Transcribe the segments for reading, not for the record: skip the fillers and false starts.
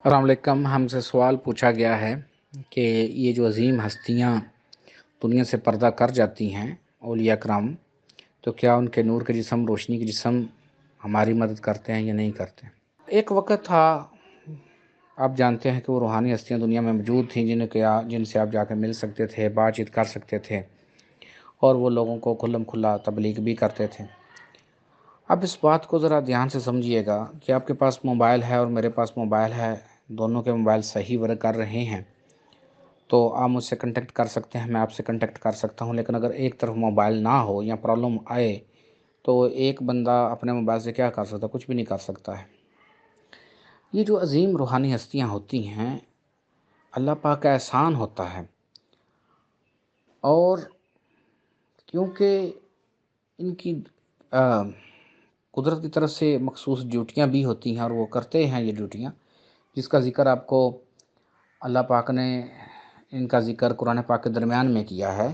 السلام علیکم۔ ہم سے سوال پوچھا گیا ہے کہ یہ جو عظیم ہستیاں دنیا سے پردہ کر جاتی ہیں، اولیاء کرام، تو کیا ان کے نور کے جسم، روشنی کے جسم ہماری مدد کرتے ہیں یا نہیں کرتے؟ ایک وقت تھا، آپ جانتے ہیں کہ وہ روحانی ہستیاں دنیا میں موجود تھیں جن سے آپ جا کے مل سکتے تھے، بات چیت کر سکتے تھے، اور وہ لوگوں کو کھلم کھلا تبلیغ بھی کرتے تھے۔ اب اس بات کو ذرا دھیان سے سمجھیے گا کہ آپ کے پاس موبائل ہے اور میرے پاس موبائل ہے، دونوں کے موبائل صحیح ورک کر رہے ہیں تو آپ مجھ سے کنٹیکٹ کر سکتے ہیں، میں آپ سے کنٹیکٹ کر سکتا ہوں، لیکن اگر ایک طرف موبائل نہ ہو یا پرابلم آئے تو ایک بندہ اپنے موبائل سے کیا کر سکتا ہے؟ کچھ بھی نہیں کر سکتا ہے۔ یہ جو عظیم روحانی ہستیاں ہوتی ہیں، اللہ پاک کا احسان ہوتا ہے، اور کیونکہ ان کی قدرت کی طرف سے مخصوص ڈیوٹیاں بھی ہوتی ہیں اور وہ کرتے ہیں یہ ڈیوٹیاں، جس کا ذکر آپ کو اللہ پاک نے ان کا ذکر قرآن پاک کے درمیان میں کیا ہے۔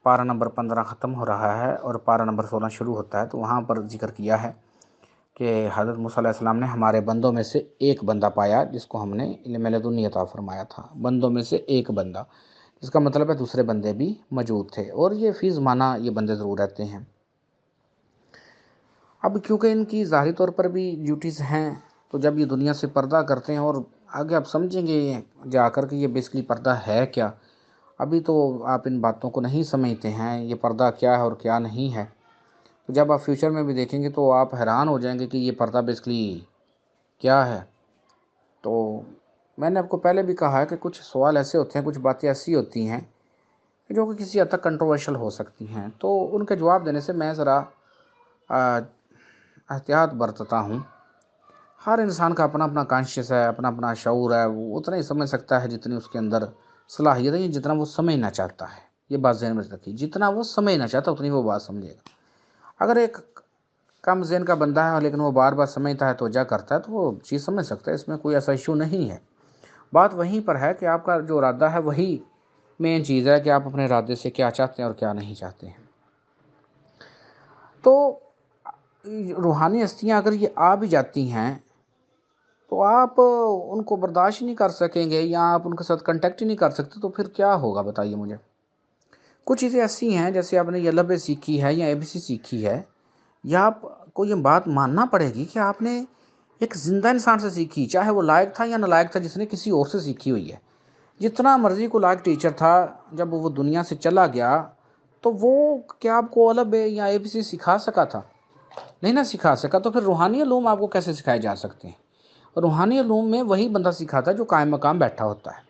پارہ نمبر 15 ختم ہو رہا ہے اور پارہ نمبر 16 شروع ہوتا ہے، تو وہاں پر ذکر کیا ہے کہ حضرت موسیٰ علیہ السلام نے ہمارے بندوں میں سے ایک بندہ پایا جس کو ہم نے علم لدنی عطا فرمایا تھا۔ بندوں میں سے ایک بندہ، جس کا مطلب ہے دوسرے بندے بھی موجود تھے، اور یہ فی زمانہ یہ بندے ضرور رہتے ہیں۔ اب کیونکہ ان کی ظاہری طور پر بھی ڈیوٹیز ہیں، تو جب یہ دنیا سے پردہ کرتے ہیں، اور آگے آپ سمجھیں گے جا کر کہ یہ بیسکلی پردہ ہے کیا، ابھی تو آپ ان باتوں کو نہیں سمجھتے ہیں یہ پردہ کیا ہے اور کیا نہیں ہے، تو جب آپ فیوچر میں بھی دیکھیں گے تو آپ حیران ہو جائیں گے کہ یہ پردہ بیسکلی کیا ہے۔ تو میں نے آپ کو پہلے بھی کہا ہے کہ کچھ سوال ایسے ہوتے ہیں، کچھ باتیں ایسی ہوتی ہیں جو کہ کسی حد تک کنٹروورشل ہو سکتی ہیں، تو ان کے جواب دینے سے میں ذرا احتیاط برتتا ہوں۔ ہر انسان کا اپنا اپنا کانشیس ہے، اپنا اپنا شعور ہے، وہ اتنا ہی سمجھ سکتا ہے جتنی اس کے اندر صلاحیت ہے، جتنا وہ سمجھنا چاہتا ہے۔ یہ بات ذہن میں رکھیے، جتنا وہ سمجھنا چاہتا ہے اتنی وہ بات سمجھے گا۔ اگر ایک کم ذہن کا بندہ ہے لیکن وہ بار بار سمجھتا ہے، توجہ کرتا ہے، تو وہ چیز سمجھ سکتا ہے، اس میں کوئی ایسا ایشو نہیں ہے۔ بات وہیں پر ہے کہ آپ کا جو ارادہ ہے وہی مین چیز ہے کہ آپ اپنے ارادے سے کیا چاہتے ہیں اور کیا نہیں چاہتے ہیں۔ تو روحانی ہستیاں اگر یہ آ بھی جاتی ہیں تو آپ ان کو برداشت نہیں کر سکیں گے، یا آپ ان کے ساتھ کنٹیکٹ ہی نہیں کر سکتے، تو پھر کیا ہوگا بتائیے مجھے۔ کچھ چیزیں ایسی ہیں جیسے آپ نے یہ لب سیکھی ہے یا ABC سیکھی ہے، یا آپ کو یہ بات ماننا پڑے گی کہ آپ نے ایک زندہ انسان سے سیکھی، چاہے وہ لائق تھا یا نالائق تھا، جس نے کسی اور سے سیکھی ہوئی ہے۔ جتنا مرضی کو لائق ٹیچر تھا، جب وہ دنیا سے چلا گیا تو وہ کیا آپ کو الب یا ABC سکھا سکا تھا؟ نہیں نہ سکھا سکا، تو پھر روحانی علوم آپ کو کیسے سکھائے جا سکتے ہیں؟ روحانی علوم میں وہی بندہ سکھاتا ہے جو قائم مقام بیٹھا ہوتا ہے،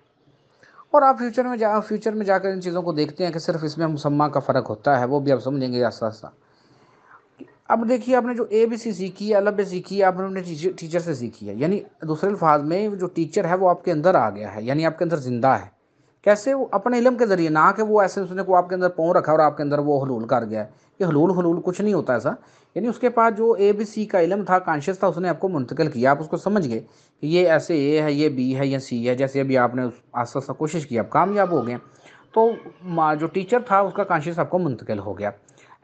اور آپ فیوچر میں جا کر ان چیزوں کو دیکھتے ہیں کہ صرف اس میں مسمہ کا فرق ہوتا ہے، وہ بھی آپ سمجھیں گے آہستہ آہستہ۔ اب دیکھیے، آپ نے جو ABC سیکھی ہے، الب سیکھی ہے، آپ نے اپنے ٹیچر سے سیکھی ہے، یعنی دوسرے الفاظ میں جو ٹیچر ہے وہ آپ کے اندر آ گیا ہے، یعنی آپ کے اندر زندہ ہے۔ کیسے؟ وہ اپنے علم کے ذریعے، نہ کہ وہ ایسے اس نے کو آپ کے اندر پاؤں رکھا اور آپ کے اندر وہ حلول کر گیا ہے۔ یہ حلول کچھ نہیں ہوتا ایسا، یعنی اس کے پاس جو ABC کا علم تھا، کانشیس تھا، اس نے آپ کو منتقل کیا، آپ اس کو سمجھ گئے کہ یہ ایسے A ہے، یہ B ہے، یہ C ہے، جیسے ابھی آپ نے آہستہ آہستہ کوشش کی، آپ کامیاب ہو گئے، تو جو ٹیچر تھا اس کا کانشیس آپ کو منتقل ہو گیا۔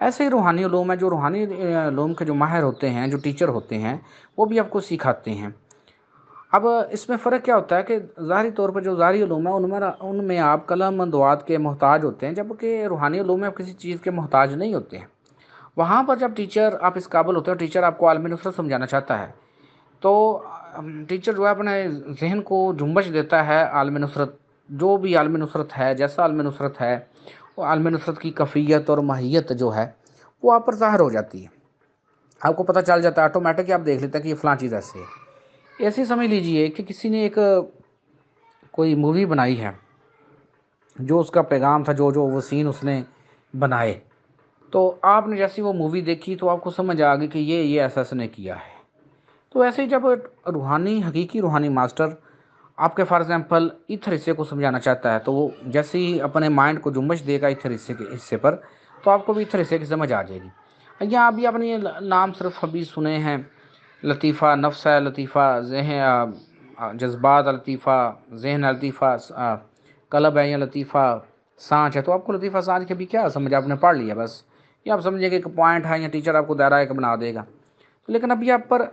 ایسے ہی روحانی علوم ہے، جو روحانی علوم کے جو ماہر ہوتے ہیں، جو ٹیچر ہوتے ہیں، وہ بھی آپ کو سکھاتے ہیں۔ اب اس میں فرق کیا ہوتا ہے کہ ظاہری طور پر جو ظاہری علوم ہے ان میں آپ قلم دعات کے محتاج ہوتے ہیں، جبکہ روحانی علوم میں آپ کسی چیز کے محتاج نہیں ہوتے ہیں۔ وہاں پر جب ٹیچر آپ اس قابل ہوتے ہیں، ٹیچر آپ کو عالم نصرت سمجھانا چاہتا ہے، تو ٹیچر جو ہے اپنے ذہن کو جنبش دیتا ہے عالم نصرت، جو بھی عالم نصرت ہے، جیسا عالم نصرت ہے، وہ عالم نصرت کی کیفیت اور ماہیت جو ہے وہ آپ پر ظاہر ہو جاتی ہے، آپ کو پتہ چل جاتا ہے آٹومیٹک، آپ دیکھ لیتے ہیں کہ یہ فلاں چیز ایسے ہے۔ ایسے سمجھ لیجئے کہ کسی نے ایک کوئی مووی بنائی ہے، جو اس کا پیغام تھا، جو وہ سین اس نے بنائے، تو آپ نے جیسی وہ مووی دیکھی تو آپ کو سمجھ آ گئی کہ یہ ایسا اس نے کیا ہے۔ تو ایسے ہی جب حقیقی روحانی ماسٹر آپ کے فار ایگزامپل ایتھر حصے کو سمجھانا چاہتا ہے، تو وہ جیسے ہی اپنے مائنڈ کو جنبش دے گا ایتھر حصے پر، تو آپ کو بھی ایتھر حصے کی سمجھ آ جائے گی۔ یہاں ابھی آپ نے یہ نام صرف ابھی سنے ہیں، لطیفہ نفس ہے، لطیفہ ذہن، جذبات لطیفہ ذہن، لطیفہ قلب ہے، یا لطیفہ سانچ ہے، تو آپ کو لطیفہ سانچ کے بھی کیا سمجھ، آپ نے پڑھ لیا بس، یہ آپ سمجھیں کہ ایک پوائنٹ ہے، یا ٹیچر آپ کو دائرہ ایک بنا دے گا، لیکن ابھی آپ پر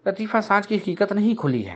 لطیفہ سانچ کی حقیقت نہیں کھلی ہے۔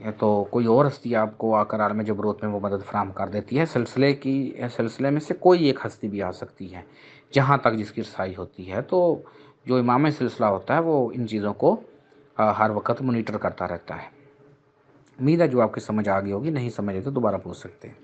یا تو کوئی اور ہستی آپ کو آ کر عالم جبروت میں وہ مدد فراہم کر دیتی ہے. سلسلے میں سے کوئی ایک ہستی بھی آ سکتی ہے جہاں تک جس کی رسائی ہوتی ہے. تو جو امام سلسلہ ہوتا ہے وہ ان چیزوں کو ہر وقت مانیٹر کرتا رہتا ہے. امید ہے جو آپ کی سمجھ آ گئی ہوگی. نہیں سمجھ آئی تو دوبارہ پوچھ سکتے ہیں.